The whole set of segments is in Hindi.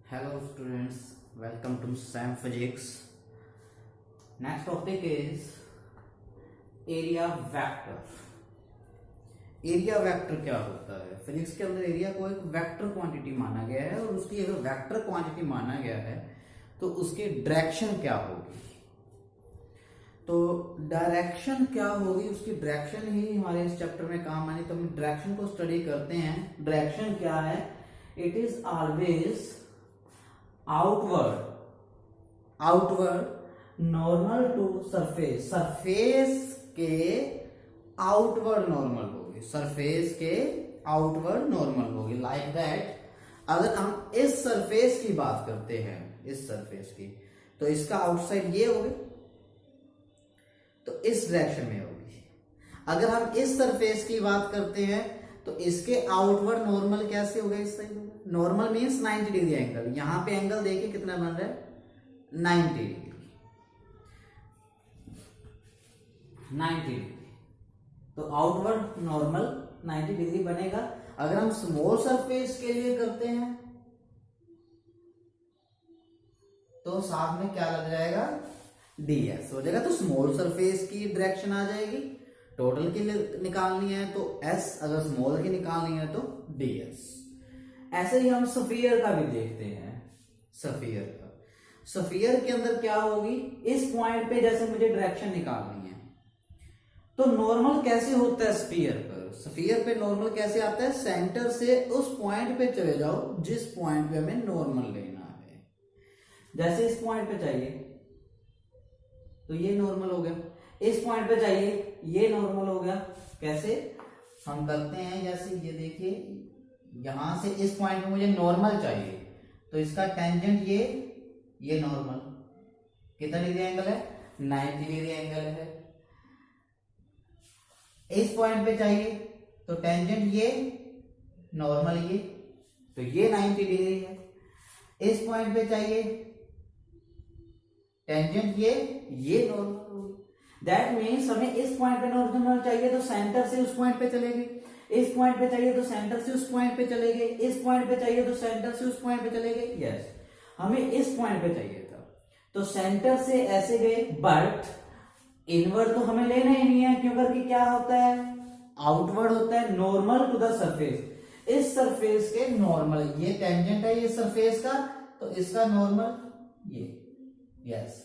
Hello students, welcome to SAM Physics. Next topic is area vector. Area vector क्या होता है? फिजिक्स के अंदर एरिया को एक वेक्टर क्वांटिटी माना गया है और उसकी अगर वेक्टर क्वांटिटी माना गया है तो उसकी डायरेक्शन क्या होगी? तो डायरेक्शन क्या होगी, उसकी डायरेक्शन ही हमारे इस चैप्टर में काम आनी। तो हम डायरेक्शन को स्टडी करते हैं। डायरेक्शन क्या है? It is always outward normal to surface. Surface के आउटवर्ड नॉर्मल होगी, सरफेस के आउटवर्ड नॉर्मल होगी। लाइक दैट, अगर हम इस सरफेस की बात करते हैं, इस सरफेस की, तो इसका आउटसाइड ये होगी, तो इस डायरेक्शन में होगी। अगर हम इस सरफेस की बात करते हैं तो इसके आउटवर्ड नॉर्मल कैसे होगा? इस साइड होगा। Normal means 90 degree angle. यहां पे एंगल देखिए कितना बन रहा है, 90 डिग्री। 90 डिग्री, तो आउटवर्ड नॉर्मल 90 डिग्री बनेगा। अगर हम स्मॉल सरफेस के लिए करते हैं तो साथ में क्या लग जाएगा? ds हो जाएगा। तो स्मॉल सरफेस की डायरेक्शन आ जाएगी। टोटल की निकालनी है तो s, अगर स्मॉल की निकालनी है तो ds। ऐसे ही हम स्फीयर का भी देखते हैं। स्फीयर का, स्फीयर के अंदर क्या होगी? इस पॉइंट पे जैसे मुझे डायरेक्शन निकालनी है तो नॉर्मल कैसे होता है स्फीयर पर? स्फीयर पे नॉर्मल कैसे आता है? सेंटर से उस पॉइंट पे चले जाओ जिस पॉइंट पे हमें नॉर्मल लेना है। जैसे इस पॉइंट पे चाहिए तो ये नॉर्मल हो गया, इस पॉइंट पे चाहिए ये नॉर्मल हो गया। कैसे हम करते हैं? जैसे ये देखिए, यहां से इस पॉइंट पे मुझे नॉर्मल चाहिए तो इसका टेंजेंट ये नॉर्मल कितना डिग्री एंगल है? 90 डिग्री एंगल है। इस पॉइंट पे चाहिए तो टेंजेंट ये नॉर्मल ये, तो ये 90 डिग्री है। इस पॉइंट पे चाहिए टेंजेंट ये नॉर्मल होगी। दैट मीन्स हमें इस पॉइंट पे नॉर्मल चाहिए तो सेंटर से उस पॉइंट पे चलेगी। इस पॉइंट पे चाहिए तो सेंटर से उस पॉइंट पे चलेंगे। इस पॉइंट पे चाहिए तो सेंटर से उस पॉइंट पे चलेंगे। यस, हमें इस पॉइंट पे चाहिए था तो सेंटर से ऐसे गए, बट इनवर्ड तो हमें लेना ही नहीं है, क्यों? करके क्या होता है? आउटवर्ड होता है, नॉर्मल टू द सरफेस। इस सरफेस के नॉर्मल, ये टेंजेंट है ये सरफेस का, तो इसका नॉर्मल ये, यस,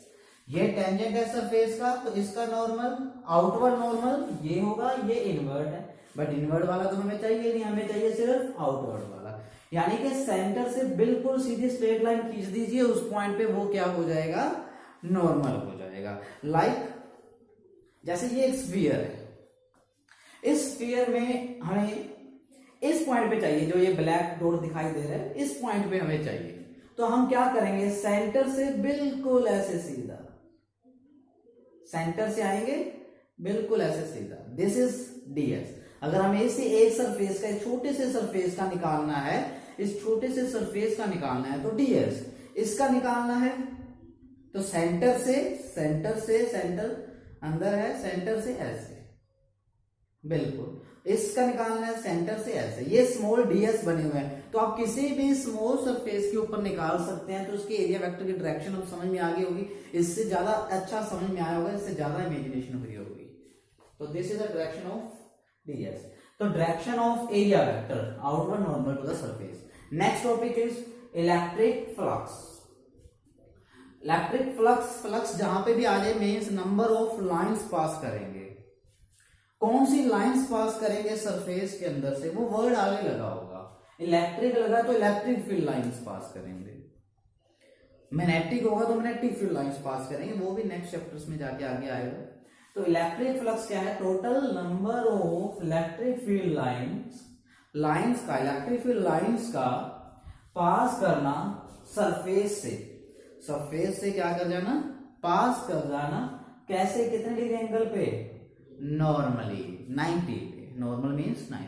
ये टेंजेंट है सरफेस का तो इसका नॉर्मल, आउटवर्ड नॉर्मल ये होगा, ये इनवर्ड है। बट इनवर्ड वाला तो हमें चाहिए नहीं, हमें चाहिए सिर्फ आउटवर्ड वाला। यानी कि सेंटर से बिल्कुल सीधी स्ट्रेट लाइन खींच दीजिए, उस पॉइंट पे वो क्या हो जाएगा? नॉर्मल हो जाएगा। लाइक जैसे ये एक स्फीयर है, इस स्फीयर में हमें इस पॉइंट पे चाहिए, जो ये ब्लैक डॉट दिखाई दे रहा है, इस पॉइंट पे हमें चाहिए। तो हम क्या करेंगे? सेंटर से बिल्कुल ऐसे सीधा, सेंटर से आएंगे बिल्कुल ऐसे सीधा। This is ds। अगर हमें इसी एक सरफेस का, छोटे से सरफेस का निकालना है, इस छोटे से सरफेस का निकालना है तो ds। इसका निकालना है तो सेंटर से सेंटर अंदर है, सेंटर से ऐसे बिल्कुल। इसका निकालना है सेंटर से ऐसे। ये स्मॉल ds बने हुए हैं, तो आप किसी भी स्मॉल सरफेस के ऊपर निकाल सकते हैं। तो उसके एरिया वेक्टर की डायरेक्शन अब समझ में आ गई होगी। इससे ज्यादा अच्छा समझ में आया होगा, इससे ज्यादा इमेजिनेशन हुई होगी। तो this is the direction of ds। तो direction of area vector outward normal to the surface. Next topic is electric flux. Electric flux जहां पे भी आ जाए, means number of lines pass करेंगे। कौन सी लाइंस पास करेंगे सरफेस के अंदर से, वो वर्ड आगे लगा होगा। इलेक्ट्रिक लगा तो इलेक्ट्रिक फील्ड लाइंस पास करेंगे। मैग्नेटिक होगा तो मैग्नेटिक फील्ड लाइंस पास करेंगे, वो भी नेक्स्ट चैप्टर्स में जाके आगे आएगा। तो इलेक्ट्रिक फ्लक्स क्या है? Total number of electric field lines का, इलेक्ट्रिक फील्ड लाइंस का पास करना सरफेस से क्या कर जाना? पास कर जाना। कैसे? कितने डिग्री एंगल पे? नॉर्मली 90 पे। Normal means 90।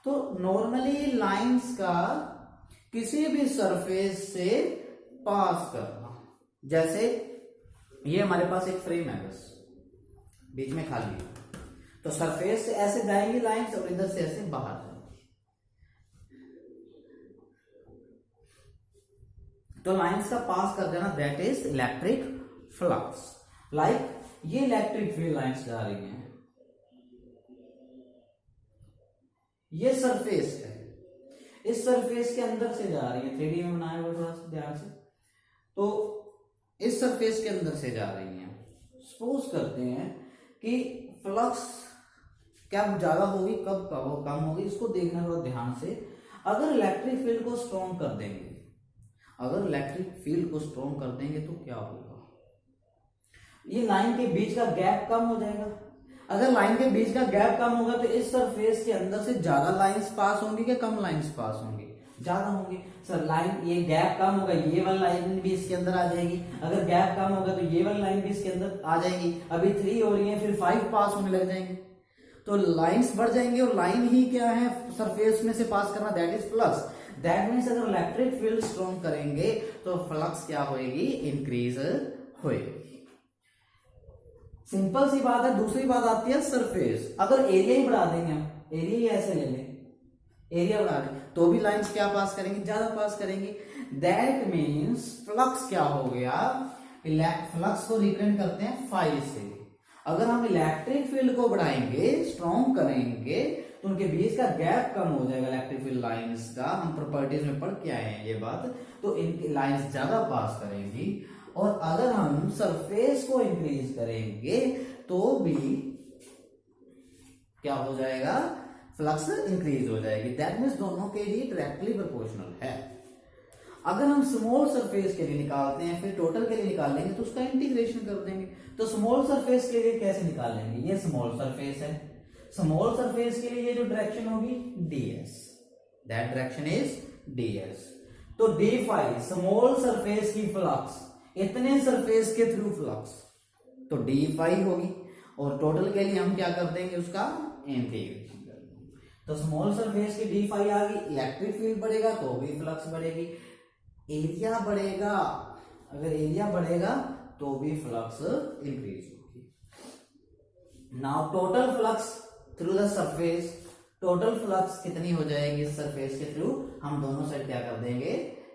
तो नॉर्मली लाइंस का किसी भी सरफेस से पास करना। जैसे ये हमारे पास एक फ्रेम है, बस बीच में खाली है, तो सरफेस से ऐसे जाएंगी लाइंस और इधर से ऐसे बाहर जाएंगी। तो लाइंस का पास कर देना, that is electric flux. Like ये इलेक्ट्रिक फील्ड लाइंस जा रही हैं, ये सरफेस है, इस सरफेस के अंदर से जा रही है, 3D में बनाया हुआ थोड़ा सा ध्यान से, तो इस सरफेस के अंदर से जा रही हैं। सपोज करते हैं कि फ्लक्स कब ज्यादा होगी, कब कम होगी, इसको देखना थोड़ा ध्यान से। अगर इलेक्ट्रिक फील्ड को स्ट्रॉन्ग कर देंगे, अगर इलेक्ट्रिक फील्ड को स्ट्रॉन्ग कर देंगे तो क्या होगा, ये लाइन के बीच का गैप कम हो जाएगा। अगर लाइन के बीच का गैप कम होगा तो इस सरफेस के अंदर से ज्यादा लाइंस पास होंगी कि कम लाइंस पास होंगी, ज्यादा होंगी। सर लाइन, ये गैप कम होगा, ये वाली लाइन भी इसके अंदर आ जाएगी। अगर गैप कम होगा तो ये वाली लाइन भी इसके अंदर आ जाएगी। अभी 3 हो रही है, फिर 5 पास होने लग जाएंगे, तो लाइंस बढ़ जाएंगे। और लाइन ही क्या है, सरफेस में से पास करना, that is flux. That means अगर इलेक्ट्रिक फील्ड स्ट्रॉन्ग करेंगे तो फ्लक्स क्या होएगी, इंक्रीज होएगी। सिंपल सी बात है। दूसरी बात आती है सरफेस। अगर एरिया ही बढ़ा देंगे हम, एरिया ही ऐसे ले लें, एरिया बढ़ा दें तो भी लाइंस क्या पास करेंगी, ज्यादा पास करेंगी। दैट मीन्स फ्लक्स क्या हो गया, फ्लक्स को रिप्रेजेंट करते हैं फाई से। अगर हम इलेक्ट्रिक फील्ड को बढ़ाएंगे, स्ट्रॉन्ग करेंगे, तो उनके बीच का गैप कम हो जाएगा इलेक्ट्रिक फील्ड लाइंस का। हम प्रॉपर्टीज में पढ़ के आए हैं ये बात, तो इनकी लाइंस ज्यादा पास करेंगी। और अगर हम सरफेस को इंक्रीज करेंगे तो भी क्या हो जाएगा, फ्लक्स इंक्रीज हो जाएगी। दैट मीन्स दोनों के लिए डायरेक्टली प्रोपोर्शनल है। अगर हम स्मॉल सरफेस के लिए निकालते हैं, फिर टोटल के लिए निकाल लेंगे तो उसका इंटीग्रेशन कर देंगे। तो स्मॉल सरफेस के लिए कैसे निकालेंगे, ये स्मॉल सरफेस है, स्मॉल सरफेस के लिए ये जो डायरेक्शन होगी ds, that direction is ds। तो d फाई स्मॉल सरफेस की फ्लक्स, इतने सरफेस के थ्रू फ्लक्स, तो d फाई होगी। और टोटल के लिए हम क्या कर देंगे, उसका इंटीग्रेशन कर देंगे। तो स्मॉल सरफेस की d फाई आ गई, इलेक्ट्रिक फील्ड बढ़ेगा तो भी फ्लक्स बढ़ेगी, एरिया बढ़ेगा, अगर एरिया बढ़ेगा तो भी फ्लक्स इंक्रीज होगी। Now total flux through the surface, total flux कितनी हो जाएगी इस सरफेस के थ्रू, हम दोनों साइड क्या कर देंगे,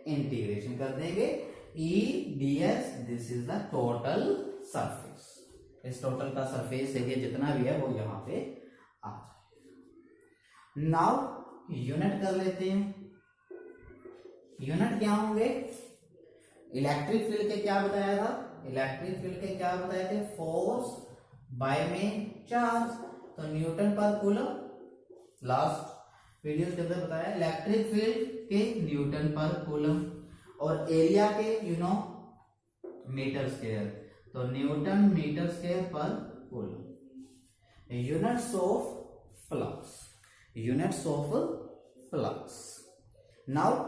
इंटीग्रेशन कर देंगे। E ds, this is the total surface. इस टोटल का सरफेस एरिया जितना भी है वो यहां पे आ जाएगा। नाउ यूनिट कर लेते हैं। यूनिट क्या होंगे, इलेक्ट्रिक फील्ड के क्या बताया था, इलेक्ट्रिक फील्ड के क्या बताए थे, फोर्स बाय में चार्ज, तो न्यूटन पर कूलम। लास्ट वीडियो के अंदर बताया इलेक्ट्रिक फील्ड के न्यूटन पर कूलम, और एरिया के मीटर स्क्वायर, तो न्यूटन मीटर स्क्वायर पर coulomb. Units of flux, units of flux. Now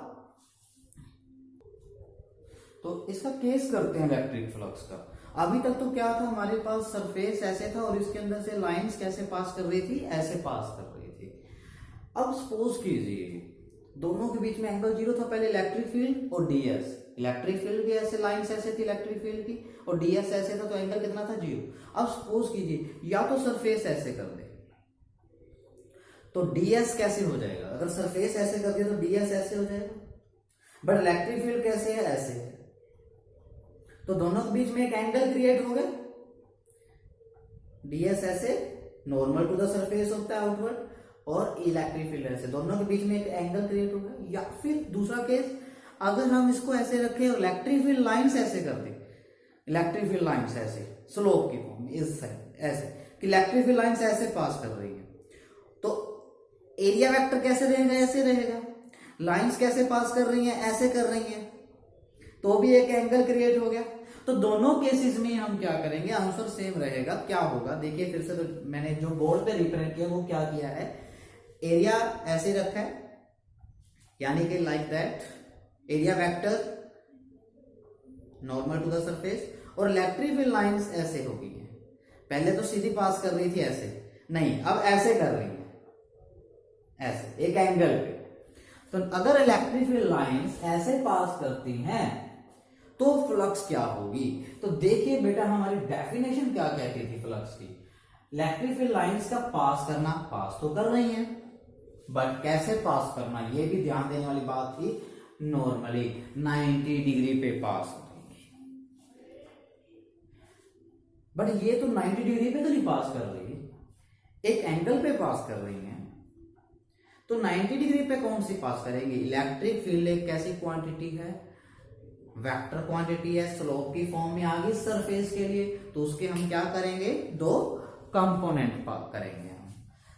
तो इसका केस करते हैं इलेक्ट्रिक फ्लक्स का। अभी तक तो क्या था, हमारे पास सरफेस ऐसे था और इसके अंदर से लाइंस कैसे पास कर रही थी, ऐसे पास कर रही थी। अब सपोज कीजिए दोनों के बीच में एंगल 0 था, पहले इलेक्ट्रिक फील्ड और ds, इलेक्ट्रिक फील्ड भी ऐसे लाइंस ऐसे थी इलेक्ट्रिक फील्ड की, और ds ऐसे था, तो एंगल कितना था, 0। अब सपोज कीजिए या तो सरफेस ऐसे कर दे तो ds कैसे हो जाएगा, अगर सरफेस ऐसे कर दिया तो ds ऐसे हो जाएगा, बट इलेक्ट्रिक फील्ड कैसे है, ऐसे है, तो दोनों के बीच में एक एंगल क्रिएट हो गया। ds ऐसे नॉर्मल टू द सरफेस होता है आउटवर्ड, और इलेक्ट्रिक फील्ड ऐसे, दोनों के बीच में एक एंगल क्रिएट होगा। या फिर दूसरा केस, अगर हम इसको ऐसे रखें और इलेक्ट्रिक फील्ड लाइंस ऐसे कर दें, इलेक्ट्रिक फील्ड लाइंस ऐसे स्लोप की फॉर्म इस साइड ऐसे, कि इलेक्ट्रिक फील्ड लाइंस ऐसे पास कर रही है, तो एरिया वेक्टर कैसे रहेगा, ऐसे रहेगा। लाइंस कैसे पास कर रही हैं, ऐसे कर रही हैं, तो भी एक एंगल क्रिएट हो गया। तो दोनों केसेस में हम क्या करेंगे, आंसर सेम रहेगा। क्या होगा देखिए फिर से, तो मैंने जो बोर्ड पे रिप्रेजेंट किया वो क्या किया है, एरिया ऐसे रखा है, यानी कि like that, area vector normal to the surface, और इलेक्ट्रिक फील्ड लाइंस ऐसे हो गई है। पहले तो सीधी पास कर रही थी ऐसे, नहीं अब ऐसे कर रही है, ऐसे एक एंगल पे। तो अगर इलेक्ट्रिक फील्ड लाइंस ऐसे पास करती हैं तो फ्लक्स क्या होगी। तो देखिए बेटा, हमारी डेफिनेशन क्या कहती थी फ्लक्स की, इलेक्ट्रिक फील्ड लाइंस का पास करना, पास तो कर रही हैं, बट कैसे पास करना, ये भी ध्यान देने वाली बात थी। नॉर्मली 90 डिग्री पे पास करेंगी। बट ये तो 90 डिग्री पे तो नहीं पास कर रही, एक एंगल पे पास कर रही है। तो 90 डिग्री पे कौन सी पास करेंगे? इलेक्ट्रिक फील्ड एक कैसी क्वांटिटी है? वेक्टर क्वांटिटी है, स्लोप की फॉर्म में आ गई सरफेस के लिए, तो उसके हम क्या करेंगे? दो कंपोनेंट करेंगे हम।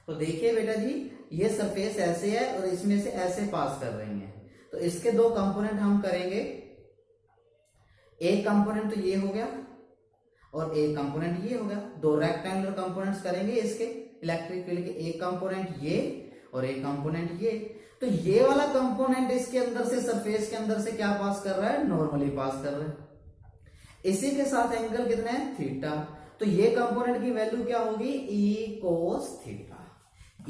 तो देखिए बेटा जी, ये सरफेस ऐसे है और इसमें से ऐसे पास कर रही है, तो इसके दो कंपोनेंट हम करेंगे। एक कंपोनेंट तो ये हो गया और एक कंपोनेंट ये हो गया। दो रेक्टेंगुलर कंपोनेंट्स करेंगे इसके इलेक्ट्रिक फील्ड के, एक कंपोनेंट ये और एक कंपोनेंट ये। तो ये वाला कंपोनेंट इसके अंदर से, सरफेस के अंदर से क्या पास कर रहा है? नॉर्मली पास कर रहा है। इसी के साथ एंगल कितना है? थीटा। तो ये कंपोनेंट की वैल्यू क्या होगी? ई कोस थीटा।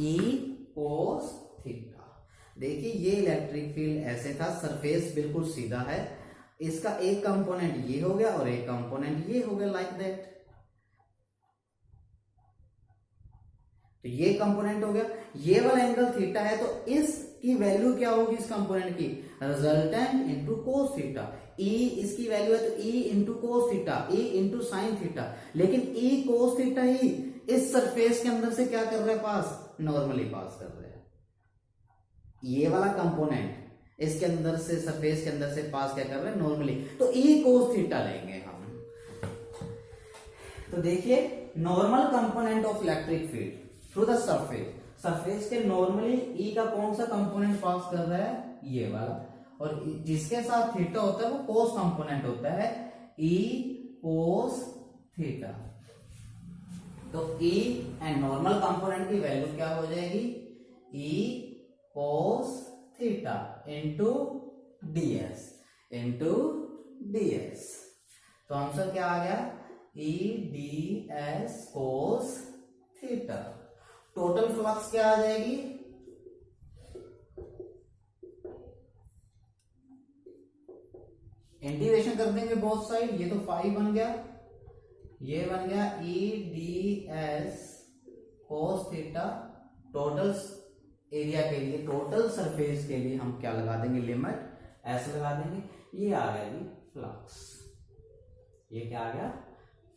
ई कोस थीटा। देखिए ये इलेक्ट्रिक फील्ड ऐसे था, सरफेस बिल्कुल सीधा है, इसका एक कंपोनेंट ये हो गया और एक कंपोनेंट ये हो गया, लाइक दैट। तो ये कंपोनेंट हो गया, ये वाला एंगल थीटा है, तो इसकी वैल्यू क्या होगी इस कंपोनेंट की? Resultant into cos theta. E इसकी वैल्यू है तो E into cos theta, E into sine theta. लेकिन ई कोस थीटा ही इस सरफेस के अंदर से क्या कर रहा है? पास, नॉर्मली पास कर रहा है। ये वाला कंपोनेंट इसके अंदर से, सरफेस के अंदर से पास क्या कर रहा है? नॉर्मली। तो ई कोस थीटा लेंगे हम। तो देखिए normal component of electric field through the surface, surface के नॉर्मली ई का कौन सा कंपोनेंट पास कर रहा है? ये वाला। और जिसके साथ थीटा होता है वो कोस कंपोनेंट होता है, ई कोस थीटा। तो ई एंड नॉर्मल कंपोनेंट की वैल्यू क्या हो जाएगी? E cos theta into D S, into D S. तो आंसर क्या आ गया? E D S cos theta. Total flux क्या आ जाएगी? इंटीग्रेशन कर देंगे बोथ साइड, ये तो 5 बन गया, ये बन गया E D S cos theta. Total area के लिए, टोटल सरफेस के लिए हम क्या लगा देंगे? लिमिट ऐसे लगा देंगे। ये आ गया जी फ्लक्स, ये क्या आ गया?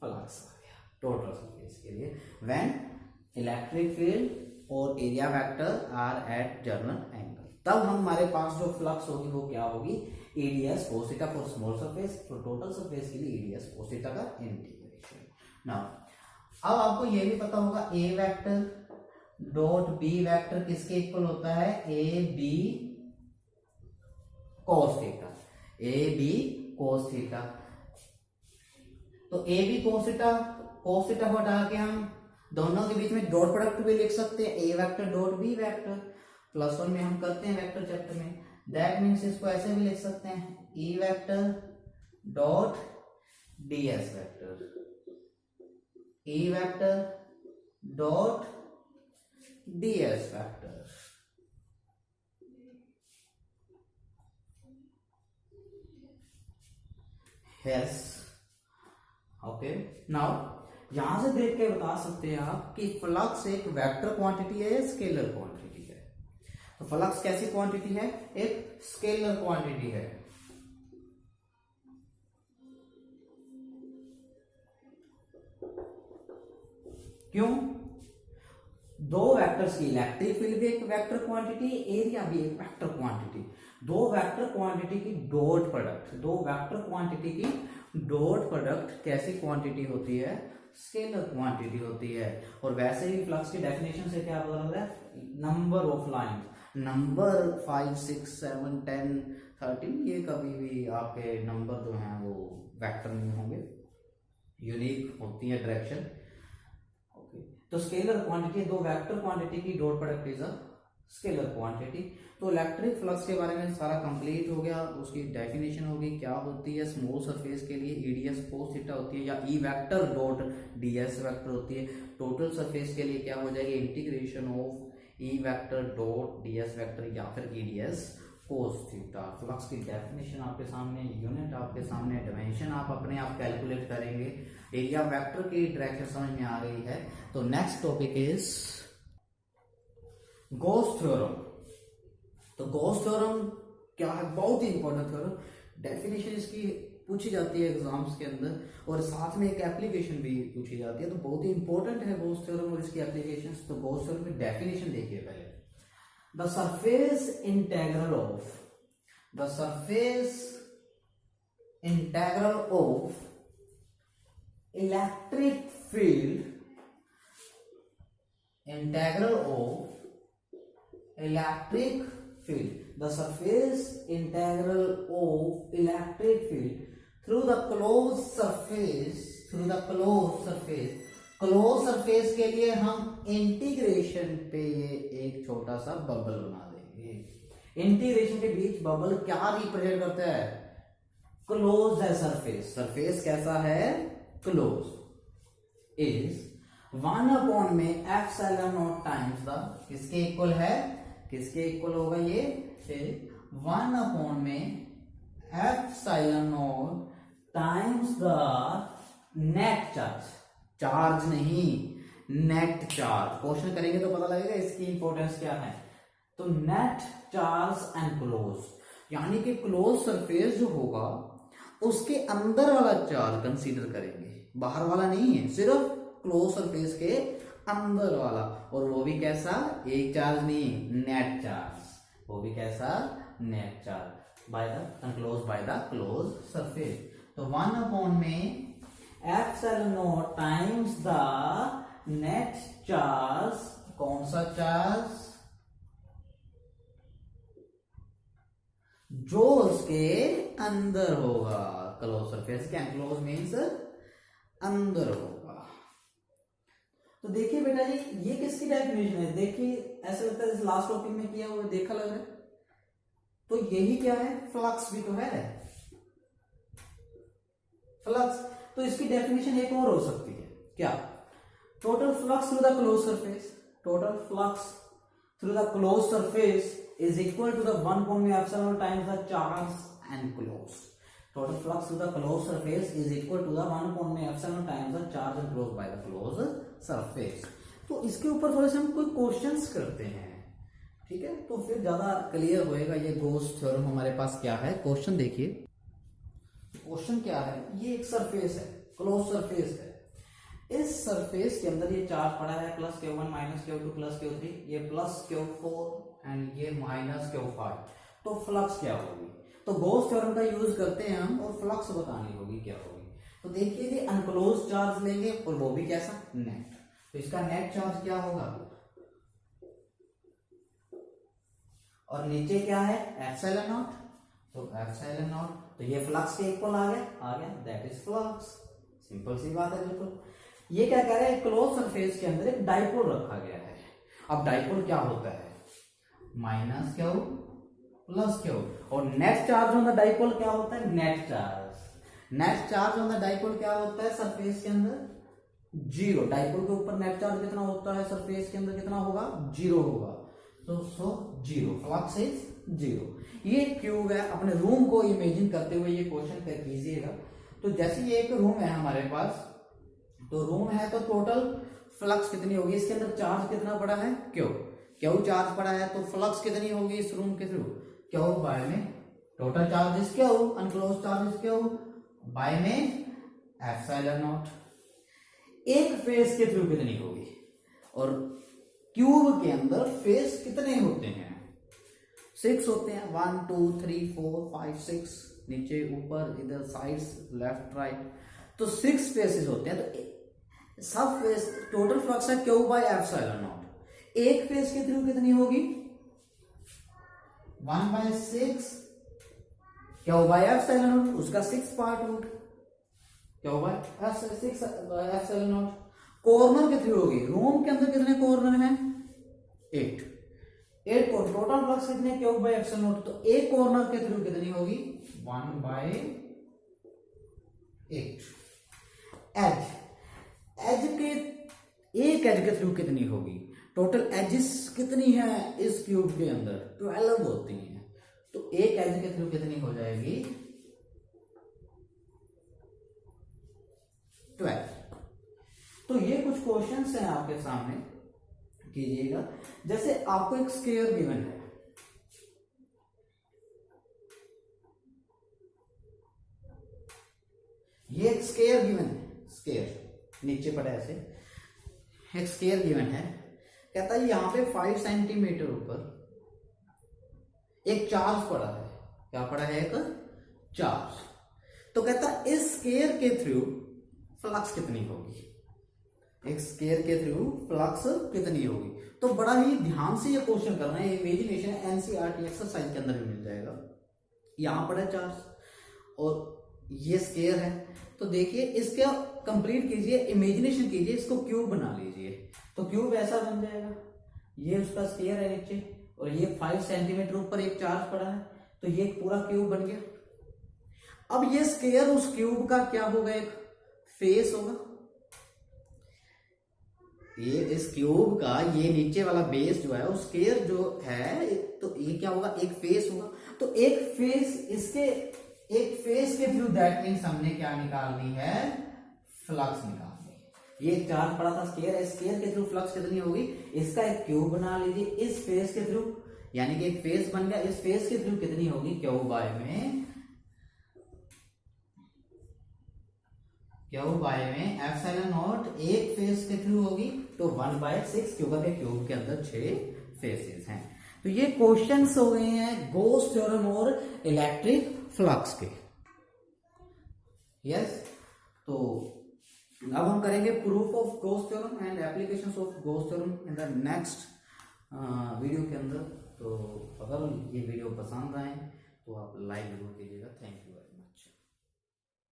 फ्लक्स आ गया टोटल सरफेस के लिए व्हेन इलेक्ट्रिक फील्ड और area vector are at general angle. तब हमारे पास जो फ्लक्स होगी वो क्या होगी? E dS cos theta for small surface, for total surface के लिए एडीएस कोस थीटा का इंटीग्रेशन। नाउ अब आपको ये भी पता होगा A vector dot B vector किसके इक्वल होता है? A B cos theta, A B cos theta. तो ए बी कोस थीटा को हटा के हम दोनों के बीच में डॉट प्रोडक्ट भी लिख सकते हैं, ए वेक्टर डॉट बी वेक्टर। +1 में हम करते हैं वेक्टर चैप्टर में। दैट मीन्स इसको ऐसे भी लिख सकते हैं, E vector dot DS vector, E vector dot DS vector. Yes, okay. Now यहां से देख के बता सकते हैं आप कि फ्लक्स एक वेक्टर क्वांटिटी है या स्केलर क्वांटिटी है? तो फ्लक्स कैसी क्वांटिटी है? एक स्केलर क्वांटिटी है। क्यों? दो वेक्टर्स की, इलेक्ट्रिक फील्ड भी एक वेक्टर क्वांटिटी, एरिया भी एक वेक्टर क्वांटिटी। दो वेक्टर क्वांटिटी की डॉट प्रोडक्ट, दो वेक्टर क्वांटिटी की डॉट प्रोडक्ट कैसी क्वांटिटी होती है? स्केलर क्वांटिटी होती है। और वैसे ही फ्लक्स की डेफिनेशन से क्या पता लग रहा है? नंबर ऑफ लाइन, नंबर 5 6 7 10 13, ये कभी भी आपके नंबर जो हैं वो वेक्टर में होंगे, यूनिक होती है डायरेक्शन। ओके, तो स्केलर क्वांटिटी, दो वेक्टर क्वांटिटी की dot product is a scalar quantity. तो इलेक्ट्रिक फ्लक्स के बारे में सारा कंप्लीट हो गया। उसकी डेफिनेशन होगी क्या होती है? स्मॉल सरफेस के लिए एडीएस कोस थीटा होती है, या E vector dot DS vector होती है। टोटल सरफेस के लिए क्या हो जाएगी? Integration of E vector dot DS vector या फिर एडीएस कोस थीटा। फ्लक्स की डेफिनेशन आपके सामने, यूनिट आपके सामने, डायमेंशन आप अपने आप कैलकुलेट करेंगे। एरिया वेक्टर की डायरेक्शन समझ में आ गई है। तो next topic is Gauss theorem. तो गॉस थ्योरम क्या है, बहुत ही इंपॉर्टेंट थ्योरम, डेफिनेशन इसकी पूछी जाती है एग्जाम्स के अंदर, और साथ में एक एप्लीकेशन भी पूछी जाती है, तो बहुत ही इंपॉर्टेंट है गॉस थ्योरम और इसकी एप्लीकेशन। तो गॉस थ्योरम की डेफिनेशन देखिए पहले, the surface integral of, the surface integral of electric field, integral of electric field, the surface integral of electric field through the closed surface, through the closed surface, closed surface के लिए हम इंटीग्रेशन पे ये एक छोटा सा बबल बना देंगे। इंटीग्रेशन के बीच बबल क्या रिप्रेजेंट करता है, क्लोज है सरफेस, सरफेस कैसा है, क्लोज, इज 1 में एप्सिलॉन नॉट टाइम्स द, किसके इक्वल है, किसके इक्वल होगा ये, 1 में epsilon not times the net charge, charge नहीं नेट चार्ज, क्वेश्चन करेंगे तो पता लगेगा इसकी इंपॉर्टेंस क्या है। तो नेट चार्ज एंड क्लोज, यानी कि क्लोज सरफेस जो होगा उसके अंदर वाला चार्ज कंसीडर करेंगे, बाहर वाला नहीं है, सिर्फ क्लोज सरफेस के अंदर वाला, और वो भी कैसा, एक चार्ज नहीं, नेट चार्ज, वो भी कैसा, net charge by the enclose by the closed surface. तो 1 में epsilon not times the net charge, कौन सा चार्ज, जो उसके अंदर होगा, क्लोज सरफेस के एनक्लोज मीन्स अंदर होगा। तो देखिए बेटा जी, ये किसकी डेफिनेशन है, देखिए ऐसा लगता है लास्ट टॉपिक में किया हुआ, देखा लग रहा है, तो यही क्या है, फ्लक्स भी तो है, फ्लक्स। तो इसकी डेफिनेशन एक और हो सकती है, क्या, total flux through the closed surface, total flux through the closed surface is equal to the 1 में epsilon times the charge enclosed, total flux through the closed surface is equal to the 1 में epsilon times the charge enclosed by the closed surface। तो इसके ऊपर थोड़े से हम कोई क्वेश्चंस करते हैं, ठीक है, तो फिर ज्यादा क्लियर होएगा ये गॉस थ्योरम हमारे पास क्या है। क्वेश्चन देखिए, क्वेश्चन क्या है, ये एक सरफेस है, क्लोज सरफेस है, इस सरफेस के अंदर ये चार्ज पड़ा है plus Q1 minus Q2 plus Q3, ये प्लस Q4 एंड ये माइनस Q5, तो फ्लक्स क्या होगी, तो गॉस थ्योरम का यूज करते हैं हम, और फ्लक्स बतानी होगी क्या होगी। तो देखिए कि अनक्लोज चार्ज लेंगे और वो भी कैसा, नेट, तो इसका नेट चार्ज क्या होगा, और नीचे क्या है, एप्सिलॉन नॉट, तो एप्सिलॉन नॉट, तो ये फ्लक्स के इक्वल आ गया, दैट इज फ्लक्स, सिंपल सी बात है बिल्कुल। ये क्या कह रहे हैं, क्लोज सरफेस के अंदर एक डाइपोल रखा गया है। अब डाइपोल क्या होता है, माइनस क्यू प्लस क्यू, और net charge on the dipole क्या होता है, net charge, net charge on the dipole क्या होता है सरफेस के अंदर, जीरो, डाइपोल के ऊपर नेट चार्ज कितना होता है, सरफेस के अंदर कितना होगा, जीरो होगा, तो so zero, flux is zero. ये क्यूब है, अपने रूम को इमेजिन करते हुए ये क्वेश्चन कर कीजिएगा। तो जैसे ये एक रूम है हमारे पास, तो रूम है तो टोटल फ्लक्स कितनी होगी, इसके अंदर चार्ज कितना पड़ा है, क्यू, क्यू चार्ज पड़ा है, तो फ्लक्स कितनी होगी इस रूम के थ्रू, क्यू बाय में total charges Q, enclosed charges Q by में एप्सिलॉन नॉट। एक फेस के थ्रू कितनी होगी, और क्यूब के अंदर फेस कितने होते हैं, 6 होते हैं, 1 2 3 4 5 6, नीचे ऊपर इधर साइड्स लेफ्ट राइट, तो 6 फेसेस होते हैं। तो सब फेस टोटल फ्लक्स है क्यू बाय एप्सिलॉन नॉट, एक फेस के थ्रू कितनी होगी, 1/6 क्यू बाय एप्सिलॉन नॉट, उसका 6 part root Q by 6 epsilon naught. Corner के थ्रू होगी, रूम के अंदर कितने कॉर्नर हैं, 8 को टोटल फ्लक्स कितने, क्यू बाय एप्सिलॉन नॉट, तो एक कॉर्नर के थ्रू कितनी होगी, 1/8। एज के एक एज के थ्रू कितनी होगी, टोटल एजेस कितनी है इस क्यूब के अंदर, 12 होती हैं, तो एक एज के थ्रू कितनी हो जाएगी, 12। तो ये कुछ क्वेश्चंस हैं आपके सामने, कीजिएगा। जैसे आपको एक स्क्वायर गिवन है, ये एक स्केयर गिवन है, स्केयर नीचे पड़ा है ऐसे, एक स्केयर गिवन है, कहता है यहाँ पे 5 सेंटीमीटर ऊपर एक चार्ज पड़ा है, क्या पड़ा है, एक चार्ज। तो कहता है इस स्केयर के थ्रू फ्लक्स कितनी होगी, एक स्केयर के थ्रू फ्लक्स कितनी होगी। तो बड़ा ही ध्यान से ये क्वेश्चन करना है, इमेजिनेशन एनसीईआरटी एक्सरसाइज के अंदर भी मिल जाएगा। यहां पड़ा चार्ज और ये स्केयर है, तो देखिए इसका कंप्लीट कीजिए, इमेजिनेशन कीजिए, इसको क्यूब बना लीजिए। तो क्यूब ऐसा बन जाएगा, ये उसका स्केयर है नीचे और ये 5 सेंटीमीटर ऊपर एक चार्ज पड़ा है, तो ये एक पूरा क्यूब बन गया। अब ये स्केयर उस क्यूब का क्या होगा, एक फेस होगा। ये इस क्यूब का ये नीचे वाला बेस जो है, उस स्केयर जो है, तो ये क्या होगा, एक फेस होगा। तो एक फेस, इसके एक फेस के थ्रू दैट मीन्स हमने क्या निकालनी है, फ्लक्स निकालनी है। ये चार्ज पड़ा था स्केयर है, स्केयर के थ्रू फ्लक्स कितनी होगी, इसका एक क्यूब बना लीजिए इस फेस के थ्रू, यानी कि एक फेस बन गया, इस फेस के थ्रू कितनी होगी, क्यू बाय में एप्सिलॉन नॉट, एक फेस के थ्रू होगी तो 1/6, क्योंकि क्यूब के अंदर 6 फेसेस हैं। तो ये क्वेश्चंस हो गए हैं गॉस थ्योरम और इलेक्ट्रिक फ्लक्स के। यस, तो अब हम करेंगे proof of Gauss theorem and applications of Gauss theorem in the next video के अंदर। तो अगर ये वीडियो पसंद आए तो आप लाइक जरूर कीजिएगा। Thank you.